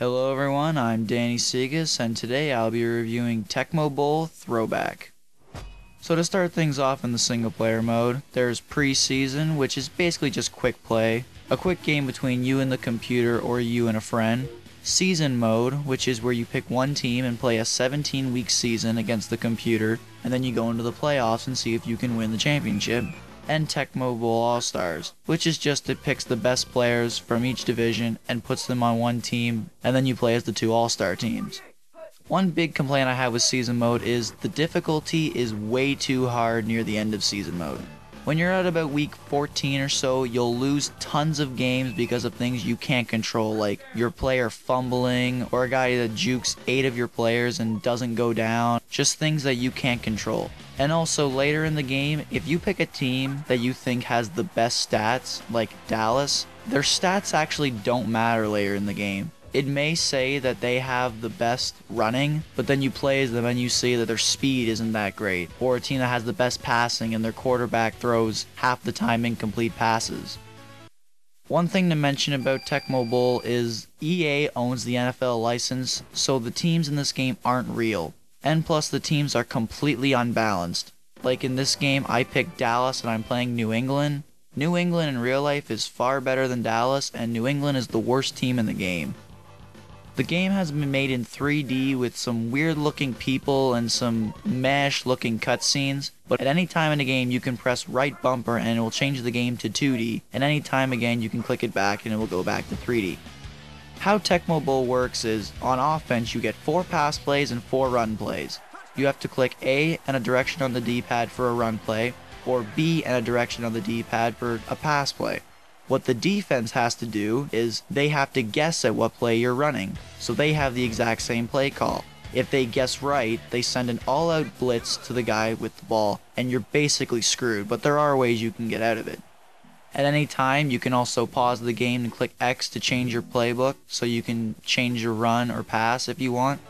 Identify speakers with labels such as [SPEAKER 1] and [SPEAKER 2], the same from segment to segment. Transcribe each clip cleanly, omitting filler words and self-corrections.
[SPEAKER 1] Hello everyone, I'm Danny Tsikas, and today I'll be reviewing Tecmo Bowl Throwback. So to start things off in the single player mode, there's pre-season, which is basically just quick play, a quick game between you and the computer or you and a friend. Season mode, which is where you pick one team and play a 17-week season against the computer, and then you go into the playoffs and see if you can win the championship. And Tecmo Bowl All-Stars, which is just it picks the best players from each division and puts them on one team, and then you play as the two All-Star teams. One big complaint I have with season mode is the difficulty is way too hard near the end of season mode. When you're at about week 14 or so, you'll lose tons of games because of things you can't control, like your player fumbling, or a guy that jukes 8 of your players and doesn't go down, just things that you can't control. And also later in the game, if you pick a team that you think has the best stats, like Dallas, their stats actually don't matter later in the game. It may say that they have the best running, but then you play as them and you see that their speed isn't that great. Or a team that has the best passing and their quarterback throws half the time incomplete passes. One thing to mention about Tecmo Bowl is EA owns the NFL license, so the teams in this game aren't real. And plus the teams are completely unbalanced. Like in this game, I picked Dallas and I'm playing New England. New England in real life is far better than Dallas, and New England is the worst team in the game. The game has been made in 3D with some weird looking people and some mesh looking cutscenes, but at any time in the game you can press right bumper and it will change the game to 2D, and any time again you can click it back and it will go back to 3D. How Tecmo Bowl works is, on offense you get 4 pass plays and 4 run plays. You have to click A and a direction on the D-pad for a run play, or B and a direction on the D-pad for a pass play. What the defense has to do is they have to guess at what play you're running, so they have the exact same play call. If they guess right, they send an all-out blitz to the guy with the ball, and you're basically screwed, but there are ways you can get out of it. At any time, you can also pause the game and click X to change your playbook, so you can change your run or pass if you want.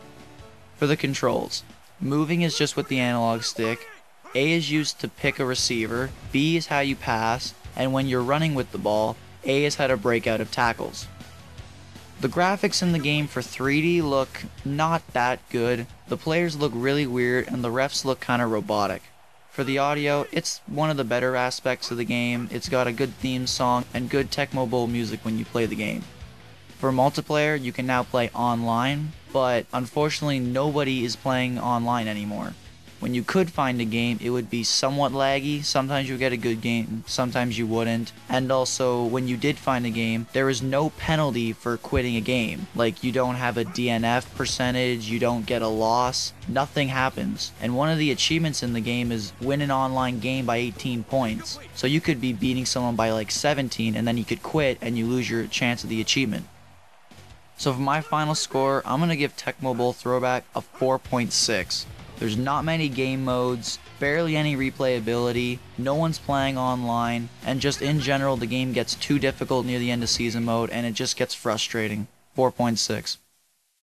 [SPEAKER 1] For the controls, moving is just with the analog stick, A is used to pick a receiver, B is how you pass, and when you're running with the ball, A is how to break out of tackles. The graphics in the game for 3D look not that good, the players look really weird, and the refs look kinda robotic. For the audio, it's one of the better aspects of the game. It's got a good theme song and good Tecmo Bowl music when you play the game. For multiplayer, you can now play online, but unfortunately nobody is playing online anymore. When you could find a game, it would be somewhat laggy. Sometimes you would get a good game, sometimes you wouldn't. And also, when you did find a game, there is no penalty for quitting a game. Like, you don't have a DNF percentage, you don't get a loss, nothing happens. And one of the achievements in the game is win an online game by 18 points. So you could be beating someone by like 17, and then you could quit and you lose your chance of the achievement. So for my final score, I'm going to give Tecmo Bowl Throwback a 4.6. There's not many game modes, barely any replayability, no one's playing online, and just in general the game gets too difficult near the end of season mode and it just gets frustrating. 4.6.